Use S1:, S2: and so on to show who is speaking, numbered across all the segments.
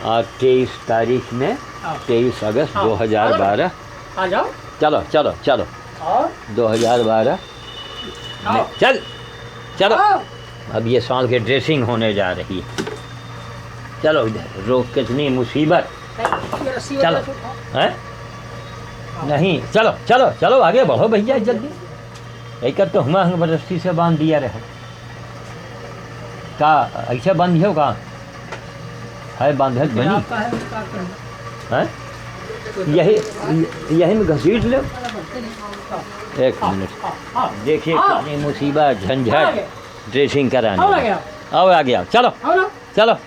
S1: आज 23 तारीख में 23 अगस्त 2012।
S2: आ जाओ।
S1: चलो चलो चलो।
S2: और
S1: 2012 में चल चलो। अब ये साल की ड्रेसिंग होने जा रही है। चलो इधर रोक कितनी मुसीबत। चलो हैं? नहीं चलो चलो चलो आगे बढ़ो भैया जल्दी। एक तो हम रस्सी से बांध दिया रहे का ऐसे बांधियो का है बांधल बनी है यही यही में घसीट लो। एक मिनट देखिए कितनी मुसीबत झंझट ड्रेसिंग कराने। आओ आ गया। चलो चलो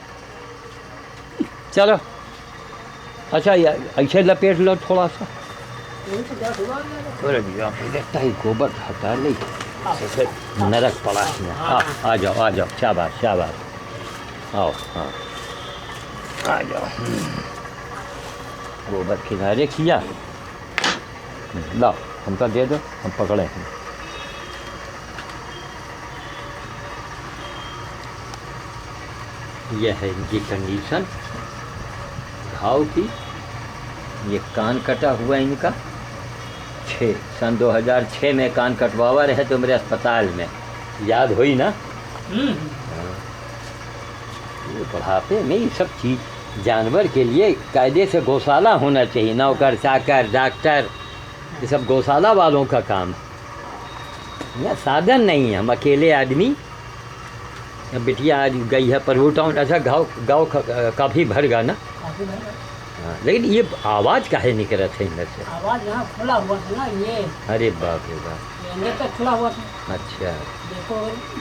S1: चलो। अच्छा ऐसे लपेट लो थोड़ा सा। अरे भैया लगता है गोबर हटा ले नरक पड़ा है। आ जाओ शाबाश शाबाश। आओ हाँ आ जाओ। गोबर किनारे किया। लाओ हमका दे दो हम पकड़े हैं। यह है इनकी कंडीशन घाव की। ये कान कटा हुआ इनका सन 2006 में कान कटवावा रहे तो मेरे अस्पताल में याद हुई ना। ये बुढ़ापे में ये सब चीज़ जानवर के लिए कायदे से गौशाला होना चाहिए। नौकर चाकर डॉक्टर ये सब गौशाला वालों का काम है। यह साधन नहीं है। हम अकेले आदमी। बिटिया आज गई है प्रभु टाउन। अच्छा गाँव काफ़ी भर गया ना। हाँ लेकिन ये आवाज़ काहे निकल रहा था इधर से।
S2: आवाज़ यहाँ खुला हुआ था ना ये।
S1: अरे बाप रे बाप।
S2: अंदर तक खुला हुआ था।
S1: अच्छा
S2: देखो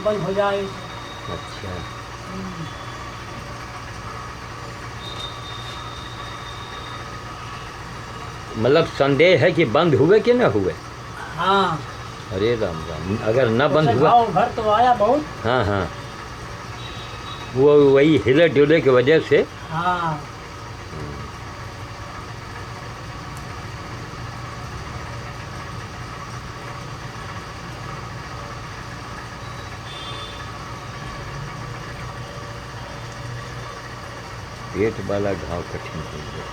S2: बंद हो जाए।
S1: अच्छा मतलब संदेह है कि बंद हुए कि न हुए।
S2: हाँ
S1: अरे राम राम अगर न बंद हुआ
S2: घर तो आया बहुत।
S1: हाँ हाँ वो वही हिले डुले की वजह से।
S2: हाँ
S1: पेट वाला घाव कठिन हो गया।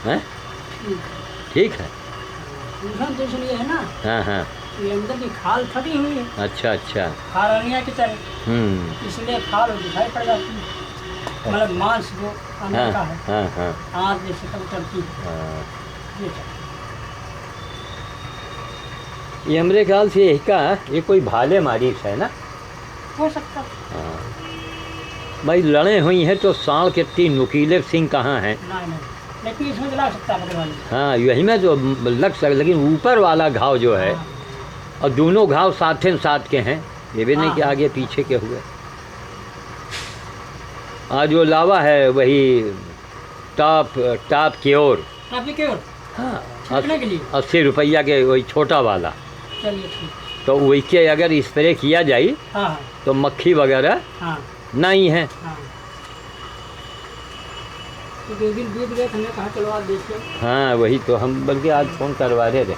S1: हाँ ठीक है।
S2: तो इसलिए है ना।
S1: हाँ हाँ
S2: ये अंदर की खाल फटी हुई है।
S1: अच्छा अच्छा
S2: खारनिया की तरह इसलिए खाल दिखाई पड़ जाती है। मतलब मांस जो अंदर का है।
S1: हाँ हाँ
S2: आँख जैसे कम चलती है।
S1: ये हमारे ख्याल से यही का ये कोई भाले मारिश है ना।
S2: हो सकता।
S1: हाँ भाई लड़े हुई हैं तो सांड के 3 नुकीले सिंह कहाँ हैं।
S2: नहीं लेकिन इसमें तो लग सकता है।
S1: हाँ यही में तो लग सकता लेकिन ऊपर वाला घाव जो है और दोनों घाव साथ के हैं। ये भी नहीं कि आगे पीछे के हुए। आज जो लावा है वही टॉप की ओर। हाँ 80 रुपया के वही छोटा वाला।
S2: चलिए ठीक।
S1: तो वही के अगर स्प्रे किया जाए तो मक्खी वगैरह नहीं है।
S2: तो 2 दिन बीत गए हमने कहा चलो आज देखिए।
S1: हाँ वही तो हम बल्कि आज फ़ोन करवा रहे थे।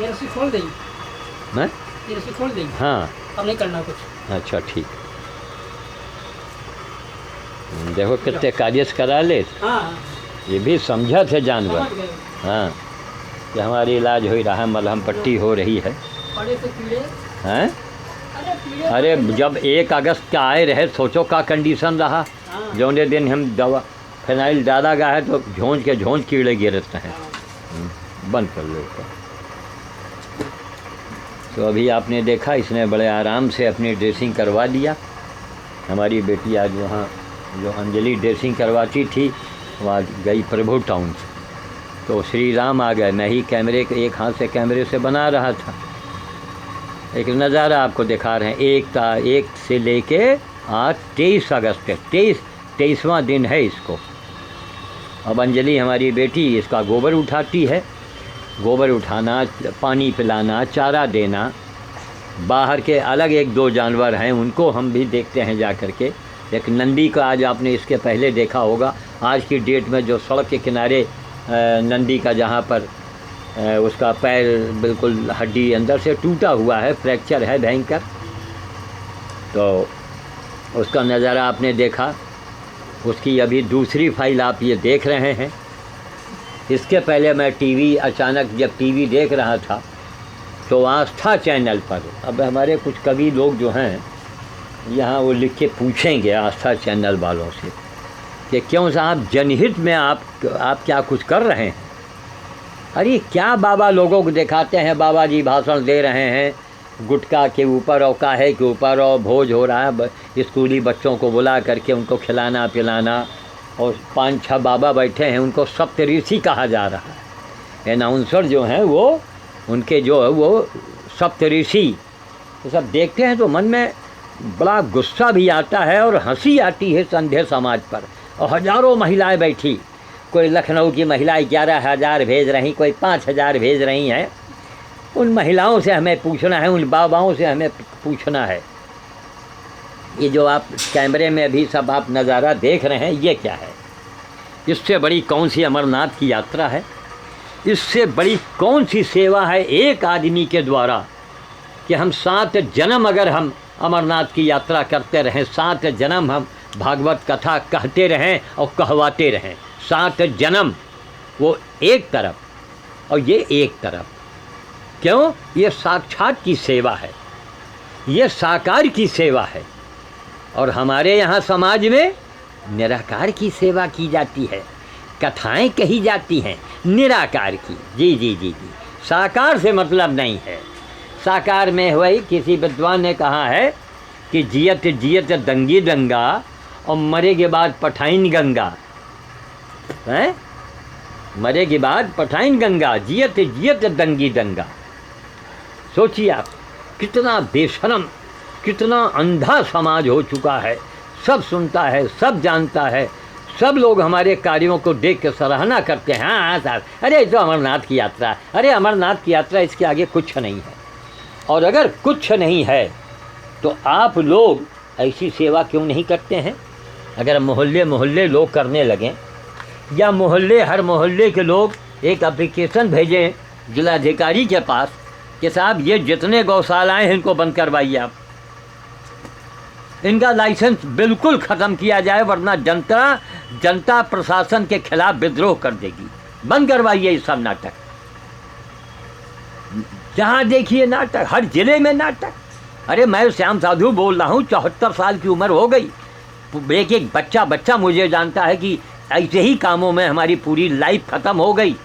S2: ये रस्सी खोल देंगे।
S1: हैं?
S2: ये रस्सी खोल देंगे।
S1: हाँ
S2: अब नहीं करना कुछ।
S1: अच्छा ठीक। देखो कितने कार्य करा ले।
S2: हाँ
S1: ये भी समझा थे जानवर। हाँ कि हमारी इलाज हो रहा है मलहम पट्टी हो रही है। हैं? अरे जब 1 अगस्त का आए रहे सोचो का कंडीशन रहा। जौने दिन हम दवा फिनाइल डाला गया है तो झोंझ कीड़े गिरते हैं। बंद कर लो इसको। तो अभी आपने देखा इसने बड़े आराम से अपनी ड्रेसिंग करवा लिया। हमारी बेटी आज वहाँ जो अंजलि ड्रेसिंग करवाती थी वहाँ गई प्रभु टाउन से तो श्री राम आ गए। मैं ही कैमरे के एक हाथ से कैमरे से बना रहा था। एक नज़ारा आपको दिखा रहे हैं। 1 से लेके आज 23 अगस्त तक 23वां दिन है इसको। अब अंजलि हमारी बेटी इसका गोबर उठाती है। गोबर उठाना पानी पिलाना चारा देना। बाहर के अलग 1-2 जानवर हैं उनको हम भी देखते हैं जा कर के। एक नंदी का आज आपने इसके पहले देखा होगा। आज की डेट में जो सड़क के किनारे नंदी का जहाँ पर उसका पैर बिल्कुल हड्डी अंदर से टूटा हुआ है फ्रैक्चर है भयंकर। तो उसका नज़ारा आपने देखा। उसकी अभी दूसरी फाइल आप ये देख रहे हैं। इसके पहले मैं टीवी, अचानक जब टीवी देख रहा था तो आस्था चैनल पर, अब हमारे कुछ कवि लोग जो हैं यहाँ वो लिख के पूछेंगे आस्था चैनल वालों से कि क्यों साहब जनहित में आप क्या कुछ कर रहे हैं। अरे क्या बाबा लोगों को दिखाते हैं, बाबा जी भाषण दे रहे हैं गुटखा के ऊपर और काहे के ऊपर, और भोज हो रहा है, स्कूली बच्चों को बुला करके उनको खिलाना पिलाना, और 5-6 बाबा बैठे हैं, उनको सप्तऋषि कहा जा रहा है। अनाउंसर जो हैं वो उनके जो है वो सप्तऋषि। तो सब देखते हैं तो मन में बड़ा गुस्सा भी आता है और हंसी आती है संध्या समाज पर। और हज़ारों महिलाएं बैठी, कोई लखनऊ की महिलाएं 11,000 भेज रही, कोई 5,000 भेज रही हैं। उन महिलाओं से हमें पूछना है, उन बाबाओं से हमें पूछना है, ये जो आप कैमरे में अभी सब आप नज़ारा देख रहे हैं ये क्या है? इससे बड़ी कौन सी अमरनाथ की यात्रा है? इससे बड़ी कौन सी सेवा है एक आदमी के द्वारा कि हम 7 जन्म अगर हम अमरनाथ की यात्रा करते रहें, 7 जन्म हम भागवत कथा कहते रहें और कहवाते रहें, 7 जन्म, वो एक तरफ और ये एक तरफ। क्यों? ये साक्षात की सेवा है, ये साकार की सेवा है। और हमारे यहाँ समाज में निराकार की सेवा की जाती है, कथाएं कही जाती हैं निराकार की। जी जी जी जी, साकार से मतलब नहीं है। साकार में वही किसी विद्वान ने कहा है कि जियत जियत दंगी दंगा और मरे के बाद पठाइन गंगा हैं, मरे के बाद पठाइन गंगा, जियत जियत दंगी दंगा। सोचिए आप, कितना बेशरम, कितना अंधा समाज हो चुका है। सब सुनता है, सब जानता है, सब लोग हमारे कार्यों को देख के सराहना करते हैं। हाँ साहब, अरे ये तो अमरनाथ की यात्रा, अरे अमरनाथ की यात्रा, इसके आगे कुछ नहीं है। और अगर कुछ नहीं है तो आप लोग ऐसी सेवा क्यों नहीं करते हैं? अगर मोहल्ले मोहल्ले लोग करने लगें, या मोहल्ले, हर मोहल्ले के लोग एक एप्लीकेशन भेजें जिलाधिकारी के पास कि साहब ये जितने गौशालाएँ हैं इनको बंद करवाइए, आप इनका लाइसेंस बिल्कुल ख़त्म किया जाए, वरना जनता प्रशासन के खिलाफ विद्रोह कर देगी। बंद करवाइए ये सब नाटक। जहाँ देखिए नाटक, हर जिले में नाटक। अरे मैं श्याम साधु बोल रहा हूँ, 74 साल की उम्र हो गई। एक बच्चा मुझे जानता है कि ऐसे ही कामों में हमारी पूरी लाइफ ख़त्म हो गई।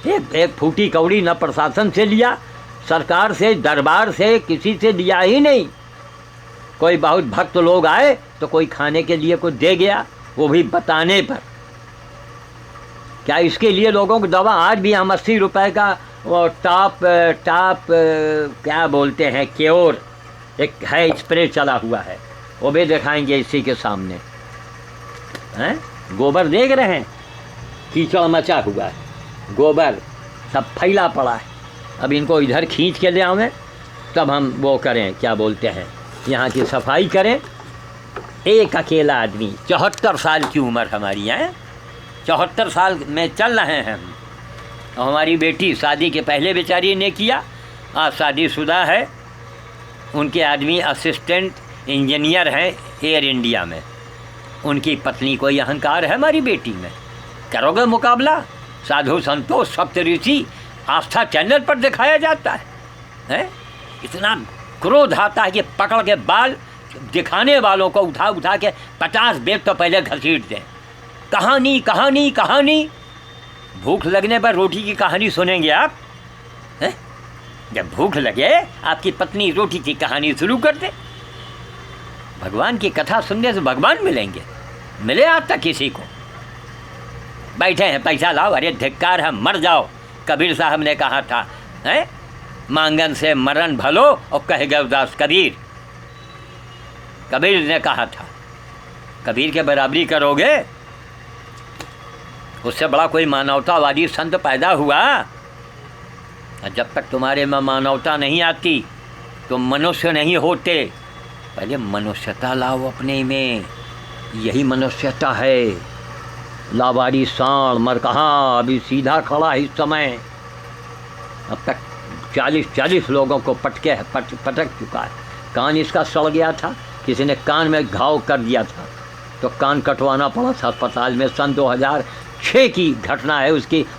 S1: एक फूटी कौड़ी न प्रशासन से लिया, सरकार से, दरबार से, किसी से लिया ही नहीं। कोई बहुत भक्त लोग आए तो कोई खाने के लिए कुछ दे गया, वो भी बताने पर। क्या इसके लिए लोगों को दवा, आज भी हम 80 रुपए का वो टॉप क्या बोलते हैं, क्योर एक है स्प्रे चला हुआ है, वो भी दिखाएंगे इसी के सामने हैं। गोबर देख रहे हैं, कीचड़ मचा हुआ है, गोबर सब फैला पड़ा है। अब इनको इधर खींच के ले आवें तब हम वो करें, क्या बोलते हैं, यहाँ की सफाई करें। एक अकेला आदमी, 74 साल की उम्र हमारी है, 74 साल में चल रहे हैं हम। और हमारी बेटी शादी के पहले बेचारी ने किया, आज शादीशुदा है। उनके आदमी असिस्टेंट इंजीनियर हैं एयर इंडिया में। उनकी पत्नी को ये अहंकार है हमारी बेटी में। करोगे मुकाबला? साधु संतोष सप्तऋषि आस्था चैनल पर दिखाया जाता है? इतना क्रोध आता है कि पकड़ के बाल दिखाने वालों को उठा के 50 बेत तो पहले घसीट दें। कहानी कहानी कहानी, भूख लगने पर रोटी की कहानी सुनेंगे आप हैं? जब भूख लगे आपकी पत्नी रोटी की कहानी शुरू कर दे। भगवान की कथा सुनने से भगवान मिलेंगे? मिले आज तक किसी को? बैठे हैं, पैसा लाओ, अरे धिक्कार है, मर जाओ। कबीर साहब ने कहा था, हैं, मांगन से मरण भलो, और कह गए उदास कबीर। कबीर ने कहा था, कबीर के बराबरी करोगे? उससे बड़ा कोई मानवतावादी संत पैदा हुआ? जब तक तुम्हारे में मानवता नहीं आती तो मनुष्य नहीं होते। पहले मनुष्यता लाओ अपने में, यही मनुष्यता है। लावारी सांड मर कहाँ, अभी सीधा खड़ा इस समय। अब तक 40 लोगों को पटक चुका है। कान इसका सड़ गया था किसी ने कान में घाव कर दिया था तो कान कटवाना पड़ा था अस्पताल में। सन 2006 की घटना है,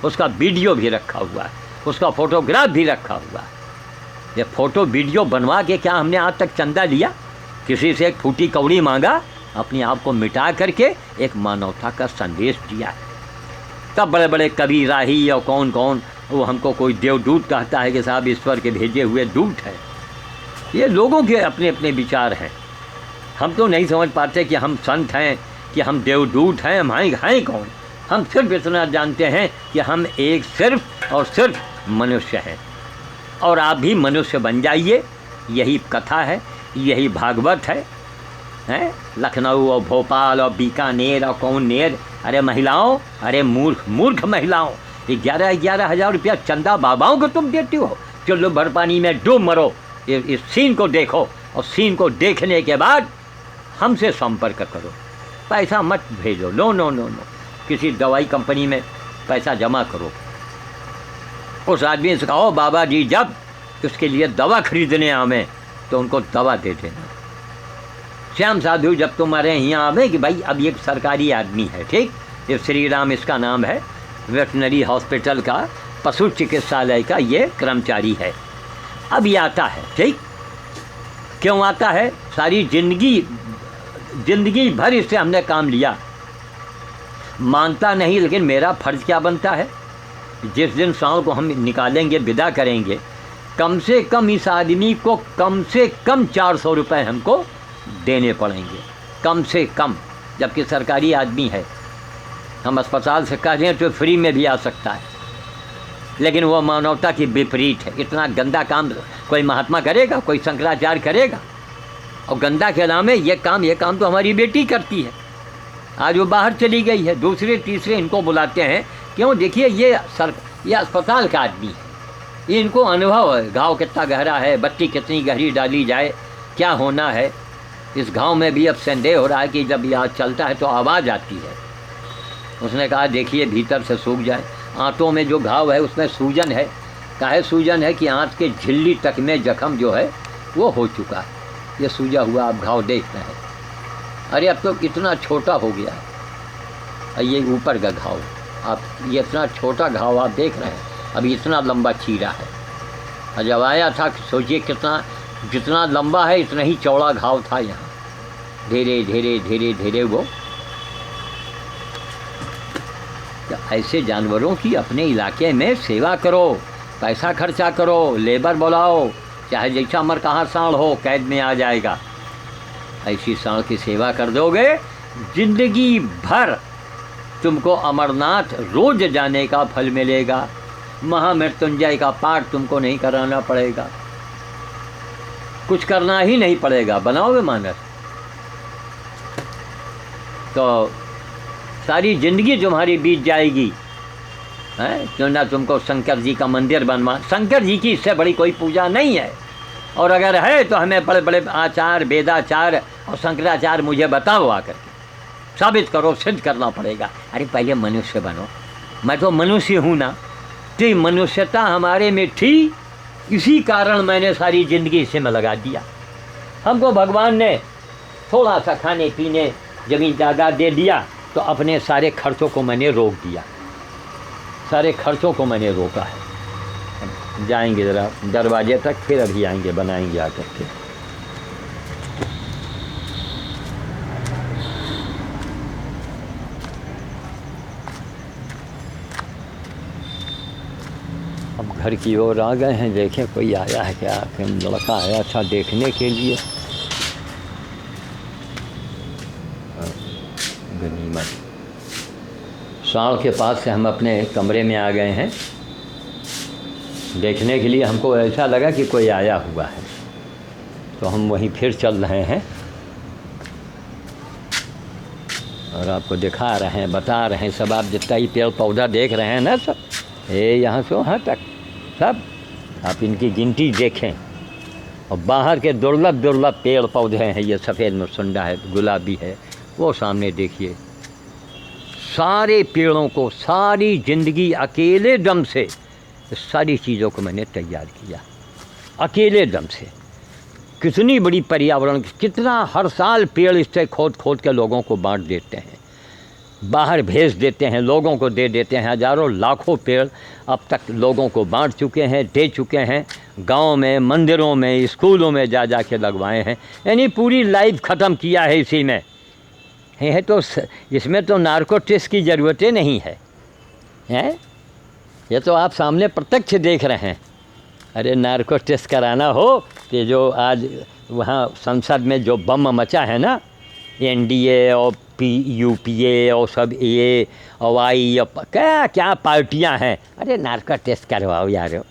S1: उसका वीडियो भी रखा हुआ है, उसका फोटोग्राफ भी रखा हुआ है। ये फ़ोटो वीडियो बनवा के क्या हमने आज तक चंदा लिया? किसी से एक फूटी कौड़ी मांगा? अपने आप को मिटा करके एक मानवता का संदेश दिया है। तब बड़े बड़े कवि राही और कौन कौन वो हमको कोई देवदूत कहता है कि साहब ईश्वर के भेजे हुए दूत है। ये लोगों के अपने अपने विचार हैं। हम तो नहीं समझ पाते कि हम संत हैं, कि हम देवदूत हैं, हम हैं कौन। हम सिर्फ इतना जानते हैं कि हम एक सिर्फ और सिर्फ मनुष्य हैं। और आप भी मनुष्य बन जाइए, यही कथा है, यही भागवत है। हैं लखनऊ और भोपाल और बीकानेर और कौनेर, अरे महिलाओं, अरे मूर्ख महिलाओं, 11-11 हज़ार रुपया चंदा बाबाओं को तुम देती हो। चलो भर पानी में डूब मरो। इस सीन को देखो और सीन को देखने के बाद हमसे संपर्क करो। पैसा मत भेजो, नो नो नो नो। किसी दवाई कंपनी में पैसा जमा करो। उस आदमी से कहो बाबा जी जब उसके लिए दवा खरीदने आवे तो उनको दवा दे देना। श्याम साधु जब तुम्हारे यहाँ आवे कि भाई अब ये सरकारी आदमी है, ठीक, ये श्री राम इसका नाम है, वेटनरी हॉस्पिटल का, पशु चिकित्सालय का ये कर्मचारी है। अब ये आता है, ठीक, क्यों आता है? सारी जिंदगी भर इससे हमने काम लिया, मानता नहीं, लेकिन मेरा फर्ज क्या बनता है? जिस दिन सांव को हम निकालेंगे, विदा करेंगे, कम से कम इस आदमी को कम से कम 400 रुपये हमको देने पड़ेंगे, कम से कम। जबकि सरकारी आदमी है, हम अस्पताल से कह दें तो फ्री में भी आ सकता है, लेकिन वो मानवता की विपरीत है। इतना गंदा काम कोई महात्मा करेगा, कोई शंकराचार्य करेगा? और गंदा के नाम है ये काम तो हमारी बेटी करती है। आज वो बाहर चली गई है, दूसरे तीसरे इनको बुलाते हैं। क्यों? देखिए ये अस्पताल का आदमी है, ये इनको अनुभव है, घाव कितना गहरा है, बत्ती कितनी गहरी डाली जाए, क्या होना है। इस गांव में भी अब संदेह हो रहा है कि जब यह चलता है तो आवाज़ आती है। उसने कहा देखिए भीतर से सूख जाए। आंतों में जो घाव है उसमें सूजन है। काहे सूजन है? कि आंत के झिल्ली तक में जख्म जो है वो हो चुका है। ये सूजा हुआ आप घाव देख रहे हैं। अरे अब तो इतना छोटा हो गया है, ये ऊपर का घाव, आप ये इतना छोटा घाव आप देख रहे हैं, अभी इतना लंबा चीरा है। और जब आया था सोचिए कितना, जितना लंबा है इतना ही चौड़ा घाव था यहाँ। धीरे धीरे धीरे धीरे वो ऐसे जानवरों की अपने इलाके में सेवा करो, पैसा खर्चा करो, लेबर बुलाओ, चाहे जैसा मर कहाँ सांड हो, कैद में आ जाएगा। ऐसी सांड की सेवा कर दोगे, जिंदगी भर तुमको अमरनाथ रोज जाने का फल मिलेगा। महामृत्युंजय का पाठ तुमको नहीं कराना पड़ेगा, कुछ करना ही नहीं पड़ेगा। बनाओगे मानस तो सारी जिंदगी तुम्हारी बीत जाएगी। हैं क्यों ना तुमको शंकर जी का मंदिर बनवा। शंकर जी की इससे बड़ी कोई पूजा नहीं है, और अगर है तो हमें बड़े बड़े आचार, वेदाचार और शंकराचार्य मुझे बताओ, आकर के साबित करो, सिद्ध करना पड़ेगा। अरे पहले मनुष्य बनो। मैं तो मनुष्य हूँ ना, तो मनुष्यता हमारे में थी, इसी कारण मैंने सारी ज़िंदगी इसे में लगा दिया। हमको भगवान ने थोड़ा सा खाने पीने ज़मीन जायदाद दे दिया, तो अपने सारे खर्चों को मैंने रोक दिया, सारे खर्चों को मैंने रोका है। जाएंगे ज़रा दरवाजे तक, फिर अभी आएंगे, बनाएंगे आकर के। अब घर की ओर आ गए हैं, देखें कोई आया है क्या, लड़का आया अच्छा देखने के लिए। गनीमत। सांड के पास से हम अपने कमरे में आ गए हैं देखने के लिए। हमको ऐसा लगा कि कोई आया हुआ है, तो हम वहीं फिर चल रहे हैं और आपको दिखा रहे हैं, बता रहे हैं सब। आप जितना ही पेड़ पौधा देख रहे हैं ना, सब यहाँ से वहाँ तक सब आप इनकी गिनती देखें। और बाहर के दुर्लभ पेड़ पौधे हैं। ये सफ़ेद मुसुंडा है, गुलाबी है, वो सामने देखिए। सारे पेड़ों को सारी ज़िंदगी अकेले दम से सारी चीज़ों को मैंने तैयार किया, अकेले दम से। कितनी बड़ी पर्यावरण, कितना हर साल पेड़ इससे खोद खोद के लोगों को बांट देते हैं, बाहर भेज देते हैं, लोगों को दे देते हैं। हज़ारों लाखों पेड़ अब तक लोगों को बांट चुके हैं, दे चुके हैं। गांव में, मंदिरों में, स्कूलों में जा जा के लगवाए हैं। यानी पूरी लाइफ ख़त्म किया है इसी में। है तो इसमें तो नार्को टेस्ट की ज़रूरतें नहीं है, हैं? ये तो आप सामने प्रत्यक्ष देख रहे हैं। अरे नार्को टेस्ट कराना हो कि जो आज वहाँ संसद में जो बम मचा है ना, एनडीए और यूपीए और सब ये और आई क्या क्या पार्टियां हैं, अरे नार्को टेस्ट करवाओ यारो।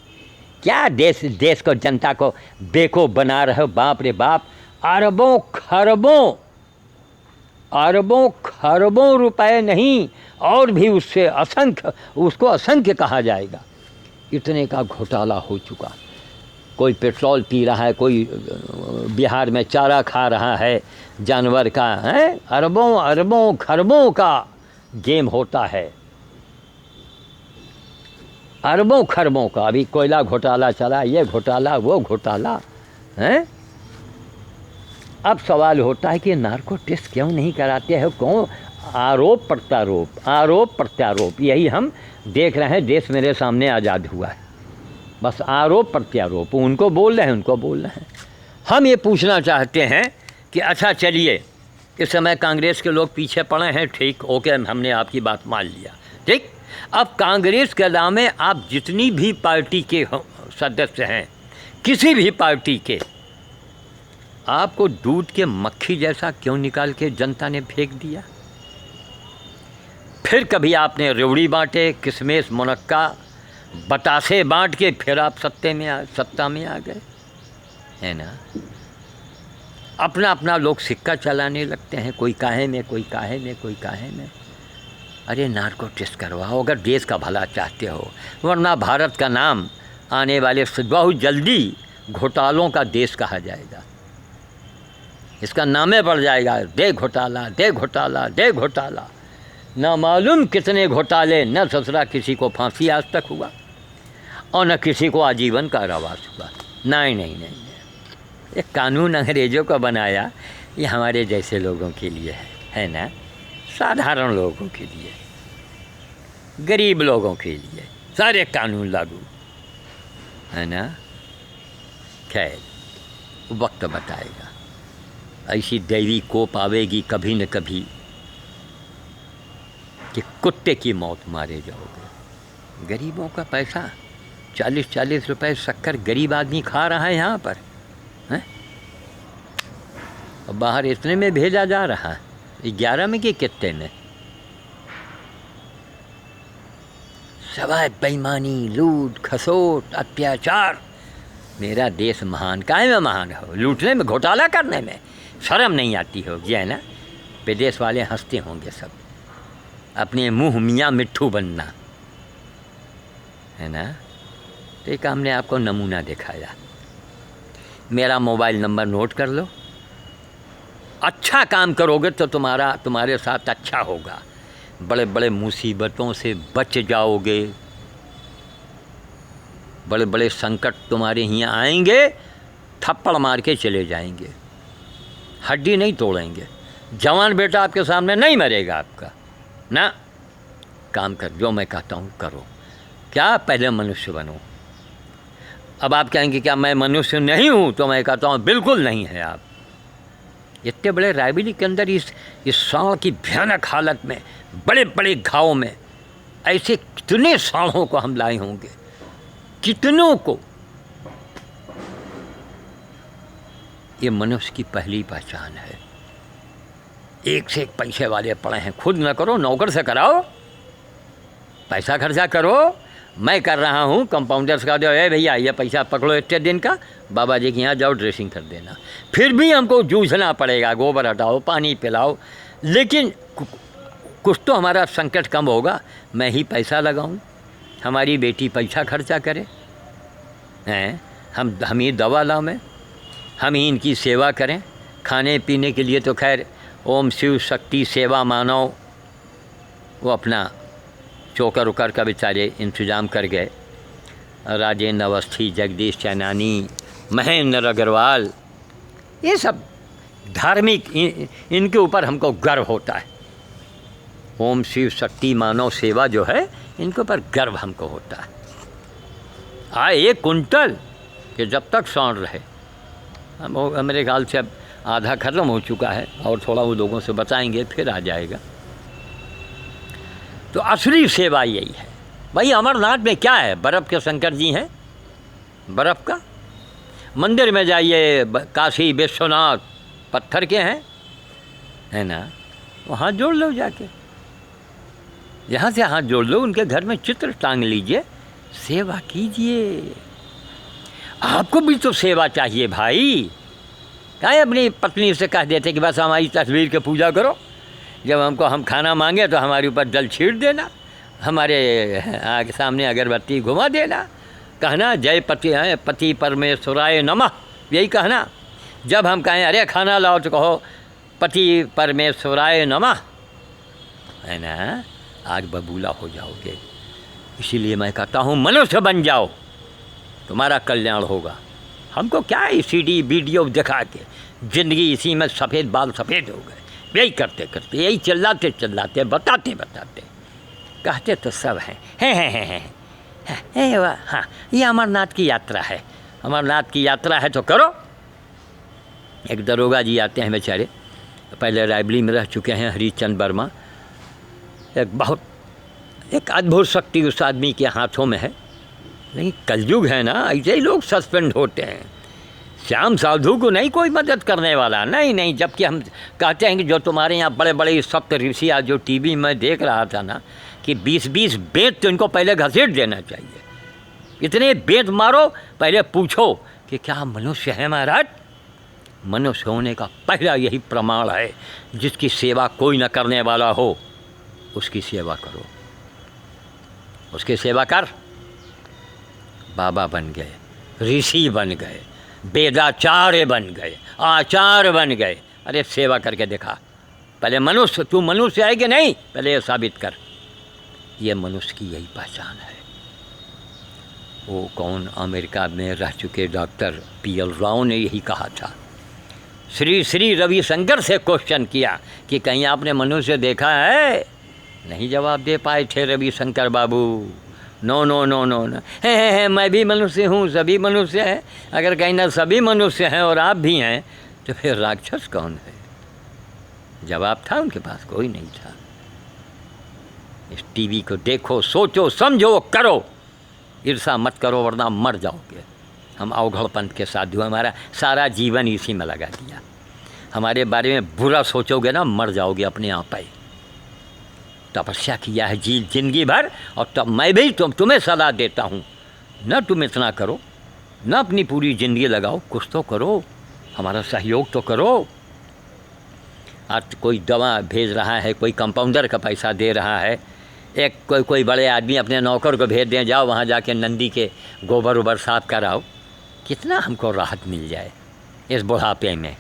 S1: क्या देश को, जनता को बेवकूफ़ बना रहे हो, बाप रे बाप। अरबों खरबों रुपए नहीं, और भी उससे असंख्य, उसको असंख्य कहा जाएगा। इतने का घोटाला हो चुका। कोई पेट्रोल पी रहा है, कोई बिहार में चारा खा रहा है जानवर का, है। अरबों खरबों का गेम होता है, अरबों खरबों का। अभी कोयला घोटाला चला, ये घोटाला, वो घोटाला, हैं। अब सवाल होता है कि नार्को टेस्ट क्यों नहीं कराते हैं? कौन? आरोप प्रत्यारोप यही हम देख रहे हैं। देश मेरे सामने आज़ाद हुआ है, बस आरोप प्रत्यारोप, उनको बोल रहे हैं। हम ये पूछना चाहते हैं कि अच्छा चलिए, इस समय कांग्रेस के लोग पीछे पड़े हैं, ठीक, ओके, हमने आपकी बात मान लिया, ठीक। अब कांग्रेस के नाम में आप जितनी भी पार्टी के सदस्य हैं, किसी भी पार्टी के, आपको दूध के मक्खी जैसा क्यों निकाल के जनता ने फेंक दिया? फिर कभी आपने रेवड़ी बांटे, किशमिश, मुनक्का, बतासे बांट के फिर आप सत्ता में आ गए, है ना। अपना लोग सिक्का चलाने लगते हैं, कोई काहे में, कोई काहे में, कोई काहे में। अरे नार्को टेस्ट करवाओ अगर देश का भला चाहते हो, वरना भारत का नाम आने वाले बहुत जल्दी घोटालों का देश कहा जाएगा। इसका नामे बढ़ जाएगा, दे घोटाला, दे घोटाला, दे घोटाला। ना मालूम कितने घोटाले, न ससुरा किसी को फांसी आज तक हुआ और न किसी को आजीवन कारावास हुआ। नहीं, ये कानून अंग्रेज़ों का बनाया, ये हमारे जैसे लोगों के लिए है ना, साधारण लोगों के लिए, गरीब लोगों के लिए सारे कानून लागू, है ना। खैर, वक्त बताएगा। ऐसी दैवी कोप आवेगी कभी न कभी कि कुत्ते की मौत मारे जाओगे। गरीबों का पैसा 40-40 रुपए शक्कर गरीब आदमी खा रहा है यहाँ पर, हैं? और बाहर इतने में भेजा जा रहा है, 11 में कि कितने में। सवाए बेईमानी, लूट खसोट, अत्याचार। मेरा देश महान काहे में महान हो? लूटने में, घोटाला करने में शर्म नहीं आती होगी, है ना। विदेश वाले हंसते होंगे सब, अपने मुंह मियाँ मिट्ठू बनना, है ना। तो एक हमने आपको नमूना दिखाया। मेरा मोबाइल नंबर नोट कर लो। अच्छा काम करोगे तो तुम्हारे साथ अच्छा होगा, बड़े बड़े मुसीबतों से बच जाओगे, बड़े बड़े संकट तुम्हारे यहाँ आएंगे, थप्पड़ मार के चले जाएंगे, हड्डी नहीं तोड़ेंगे। जवान बेटा आपके सामने नहीं मरेगा आपका ना। काम कर, जो मैं कहता हूँ करो। क्या पहले मनुष्य बनो। अब आप कहेंगे क्या मैं मनुष्य नहीं हूँ? तो मैं कहता हूँ बिल्कुल नहीं है आप। इतने बड़े रायबरेली के अंदर इस सांड की भयानक हालत में, बड़े बड़े घावों में, ऐसे कितने सांडों को हम लाए होंगे, कितनों को। ये मनुष्य की पहली पहचान है। एक से एक पैसे वाले पड़े हैं, खुद न करो, नौकर से कराओ, पैसा खर्चा करो। मैं कर रहा हूँ, कंपाउंडर्स का दो, भैया ये पैसा पकड़ो इतने दिन का, बाबा जी के यहाँ जाओ ड्रेसिंग कर देना। फिर भी हमको जूझना पड़ेगा, गोबर हटाओ, पानी पिलाओ, लेकिन कुछ तो हमारा संकट कम होगा। मैं ही पैसा लगाऊं, हमारी बेटी पैसा खर्चा करे, हैं, हम ही दवा लावें, हम ही इनकी सेवा करें। खाने पीने के लिए तो खैर ओम शिव शक्ति सेवा मानव वो अपना चोकर उकर का बेचारे इंतज़ाम कर गए। राजेंद्र अवस्थी, जगदीश चैनानी, महेंद्र अग्रवाल, ये सब धार्मिक इनके ऊपर हमको गर्व होता है। ओम शिव शक्ति मानव सेवा जो है, इनके ऊपर गर्व हमको होता है। 1 कुंटल कि जब तक साउंड रहे, मेरे ख्याल से अब आधा खत्म हो चुका है और थोड़ा वो लोगों से बचाएंगे फिर आ जाएगा। तो असली सेवा यही है भाई। अमरनाथ में क्या है, बर्फ़ के शंकर जी हैं, बर्फ़ का मंदिर में जाइए, काशी विश्वनाथ पत्थर के हैं, है ना, वहाँ जोड़ लो जाके, यहाँ से हाथ जोड़ लो, उनके घर में चित्र टांग लीजिए, सेवा कीजिए। आपको भी तो सेवा चाहिए भाई। काहे अपनी पत्नी से कह देते कि बस हमारी तस्वीर की पूजा करो, जब हम खाना मांगे तो हमारे ऊपर जल छीट देना, हमारे आगे सामने अगरबत्ती घुमा देना, कहना जय पति परमेश्वराय नमः, यही कहना। जब हम कहें अरे खाना लाओ तो कहो पति परमेश्वराय नमः, है ना, आज बबूला हो जाओगे। इसीलिए मैं कहता हूँ मनुष्य बन जाओ, तुम्हारा कल्याण होगा। हमको क्या है CD वीडियो दिखा के ज़िंदगी इसी में सफ़ेद बाल सफ़ेद हो गए, यही करते करते, यही चिल्लाते चिल्लाते, बताते बताते, कहते तो सब हैं। हाँ, ये अमरनाथ की यात्रा है, अमरनाथ की यात्रा है तो करो। एक दरोगा जी आते हैं बेचारे, पहले रायबली में रह चुके हैं, हरिचंद वर्मा। एक अद्भुत शक्ति उस आदमी के हाथों में है। नहीं, कलयुग है ना, ऐसे ही लोग सस्पेंड होते हैं। श्याम साधु को नहीं कोई मदद करने वाला, नहीं। जबकि हम कहते हैं कि जो तुम्हारे यहाँ बड़े बड़े सप्त ऋषि, आज जो TV में देख रहा था ना कि 20-20 बेंत तो इनको पहले घसीट देना चाहिए। इतने बेंत मारो, पहले पूछो कि क्या मनुष्य है महाराज। मनुष्य होने का पहला यही प्रमाण है, जिसकी सेवा कोई न करने वाला हो उसकी सेवा करो, उसकी सेवा कर। बाबा बन गए, ऋषि बन गए, वेदाचार्य बन गए, आचार्य बन गए। अरे सेवा करके दिखा। पहले मनुष्य, तू मनुष्य है कि नहीं, पहले ये साबित कर। ये मनुष्य की यही पहचान है। वो कौन, अमेरिका में रह चुके डॉक्टर PL राव ने यही कहा था। श्री रविशंकर से क्वेश्चन किया कि कहीं आपने मनुष्य देखा है? नहीं जवाब दे पाए थे रविशंकर बाबू। नो, है, मैं भी मनुष्य हूँ, सभी मनुष्य हैं। अगर कहीं ना सभी मनुष्य हैं और आप भी हैं तो फिर राक्षस कौन है? जवाब था उनके पास, कोई नहीं था। इस TV को देखो, सोचो, समझो, करो, ईर्षा मत करो वरना मर जाओगे। हम अवघड़ पंथ के साधु, हमारा सारा जीवन इसी में लगा दिया। हमारे बारे में बुरा सोचोगे ना, मर जाओगे अपने आप ही। तपस्या किया है जिंदगी भर, और तब मैं भी तुम्हें सलाह देता हूँ, न तुम इतना करो, न अपनी पूरी ज़िंदगी लगाओ, कुछ तो करो, हमारा सहयोग तो करो। आज कोई दवा भेज रहा है, कोई कंपाउंडर का पैसा दे रहा है, कोई बड़े आदमी अपने नौकर को भेज दें, जाओ वहाँ जाके नंदी के गोबर उबर साफ कराओ। कितना हमको राहत मिल जाए इस बुढ़ापे में,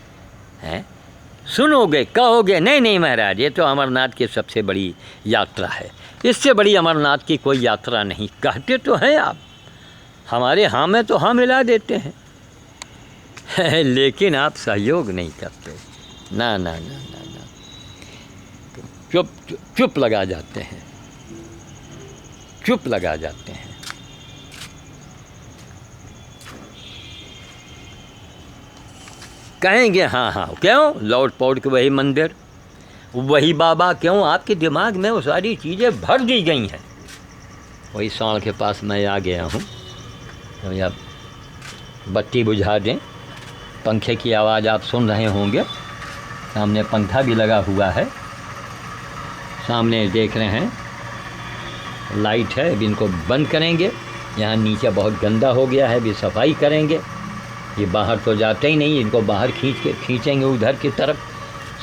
S1: हैं? सुनोगे, कहोगे नहीं महाराज, ये तो अमरनाथ की सबसे बड़ी यात्रा है, इससे बड़ी अमरनाथ की कोई यात्रा नहीं। कहते तो हैं आप, हमारे हाँ में तो हाँ मिला देते हैं लेकिन आप सहयोग नहीं करते। ना, चुप लगा जाते हैं, चुप लगा जाते हैं। कहेंगे हाँ, क्यों लौट पौट के वही मंदिर, वही बाबा, क्यों आपके दिमाग में वो सारी चीज़ें भर दी गई हैं। वही सांड के पास मैं आ गया हूँ। तो या बत्ती बुझा दें, पंखे की आवाज़ आप सुन रहे होंगे, सामने पंखा भी लगा हुआ है, सामने देख रहे हैं लाइट है। अभी इनको बंद करेंगे, यहाँ नीचे बहुत गंदा हो गया है, अभी सफाई करेंगे। ये बाहर तो जाते ही नहीं, इनको बाहर खींचेंगे उधर की तरफ,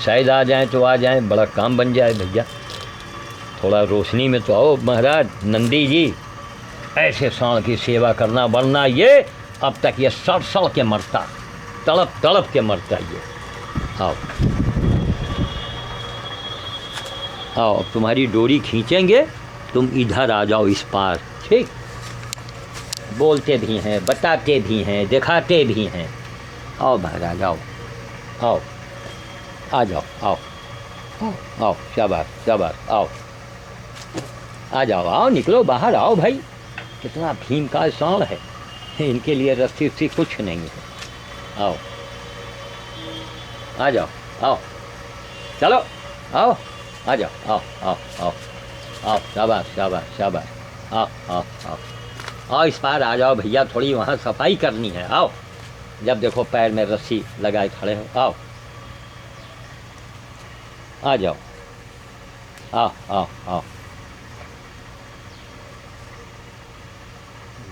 S1: शायद आ जाएं तो आ जाएं, बड़ा काम बन जाए भैया। थोड़ा रोशनी में तो आओ महाराज। नंदी जी, ऐसे सांड की सेवा करना, वरना ये अब तक ये सड़ के मरता, तड़प के मरता। ये आओ, तुम्हारी डोरी खींचेंगे, तुम इधर आ जाओ इस पार, ठीक? बोलते भी हैं, बताते भी हैं, दिखाते भी हैं। आओ महाराज आओ। आओ, आ जाओ, आओ आओ आओ, शाबाश शाबाश, आओ आ जाओ, आओ निकलो बाहर, आओ भाई। कितना भीम का सांड है, इनके लिए रस्सी उस्सी कुछ नहीं है। आओ आ जाओ, आओ चलो, आओ आ जाओ, आओ आओ आओ आओ, शाबाश शाबाश शाबाश, आओ आओ आओ आओ, इस पार आ जाओ भैया, थोड़ी वहाँ सफाई करनी है। आओ, जब देखो पैर में रस्सी लगाए खड़े हो, आओ आ जाओ, आओ आओ आओ।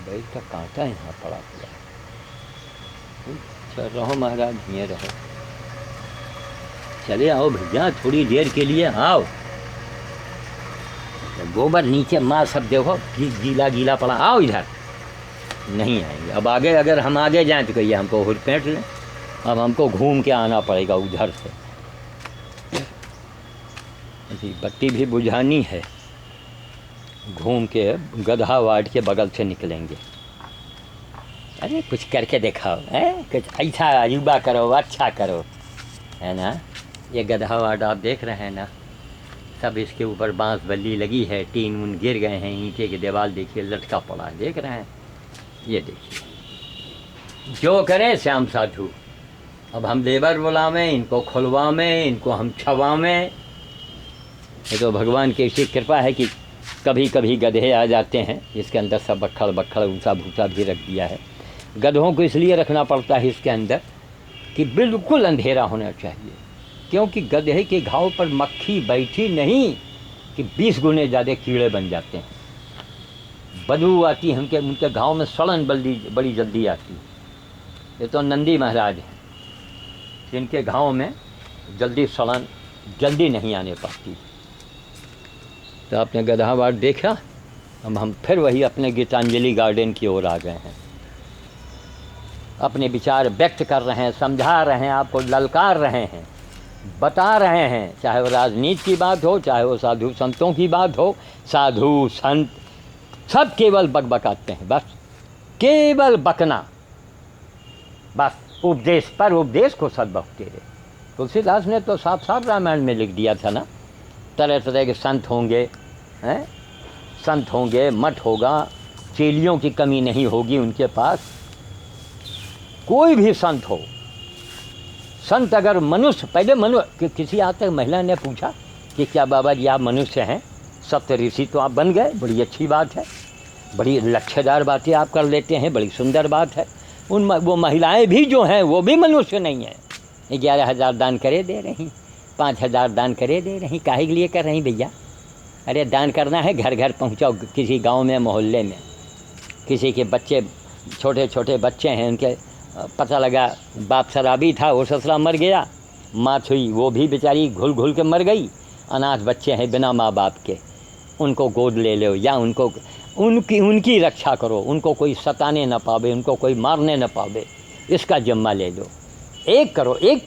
S1: भाई का कांटा यहाँ पड़ा हुआ है। चल रहो महाराज, ये रहो, चले आओ भैया थोड़ी देर के लिए, आओ। गोबर नीचे माँ सब देखो गीला गीला पड़ा, आओ इधर। नहीं आएंगे अब आगे, अगर हम आगे जाएं तो कहिए हमको हुरपेट लें। अब हमको घूम के आना पड़ेगा उधर से। जी बत्ती भी बुझानी है, घूम के गधा वार्ड के बगल से निकलेंगे। अरे कुछ करके दिखाओ, कुछ ऐसा अजूबा करो, अच्छा करो, है ना। ये गधा वार्ड आप देख रहे हैं ना, सब इसके ऊपर बांस बल्ली लगी है, टीन उन गिर गए हैं, ईंटे की दीवार देखिए लटका पड़ा है, देख रहे हैं। ये देखिए जो करें श्याम साधु। अब हम लेबर बुलावें, इनको खुलवावें, इनको हम छवावें। ये तो भगवान की ऐसी कृपा है कि कभी कभी गधे आ जाते हैं, इसके अंदर सब बक्खड़ बक्खड़ ऊँचा भूसा भी रख दिया है। गधों को इसलिए रखना पड़ता है इसके अंदर कि बिल्कुल अंधेरा होना चाहिए, क्योंकि गधे के घाव पर मक्खी बैठी नहीं कि 20 गुने ज़्यादा कीड़े बन जाते हैं। बदबू आती है उनके घाव में, सड़न बड़ी जल्दी आती है। ये तो नंदी महाराज हैं, जिनके घाव में जल्दी सड़न जल्दी नहीं आने पाती। तो आपने गधा वार्ड देखा। अब हम फिर वही अपने गीतांजलि गार्डन की ओर आ गए हैं। अपने विचार व्यक्त कर रहे हैं, समझा रहे हैं, आपको ललकार रहे हैं, बता रहे हैं। चाहे वो राजनीति की बात हो, चाहे वो साधु संतों की बात हो, साधु संत सब केवल बकबकाते हैं, बस केवल बकना, बस उपदेश पर उपदेश को सद बकते रहे। तुलसीदास ने तो साफ साफ रामायण में लिख दिया था ना, तरह तरह के संत होंगे, हैं संत होंगे, मठ होगा, चेलियों की कमी नहीं होगी उनके पास। कोई भी संत हो, संत अगर मनुष्य, पहले किसी आज तक महिला ने पूछा कि क्या बाबा जी आप मनुष्य हैं, सप्त ऋषि तो आप बन गए, बड़ी अच्छी बात है, बड़ी लक्ष्यदार बातें आप कर लेते हैं, बड़ी सुंदर बात है। वो महिलाएं भी जो हैं वो भी मनुष्य नहीं हैं। 11,000 दान करे दे रही, 5,000 दान करे दे रही, काहे के लिए कर रही भैया? अरे दान करना है, घर घर पहुँचाओ, किसी गाँव में मोहल्ले में किसी के बच्चे, छोटे छोटे बच्चे हैं, उनके पता लगा बाप शराबी था, वो ससुरा मर गया, माँ छुई वो भी बेचारी घुल घुल के मर गई, अनाथ बच्चे हैं बिना माँ बाप के, उनको गोद ले लो या उनको उनकी रक्षा करो, उनको कोई सताने न पावे, उनको कोई मारने न पावे, इसका जिम्मा ले लो। एक करो, एक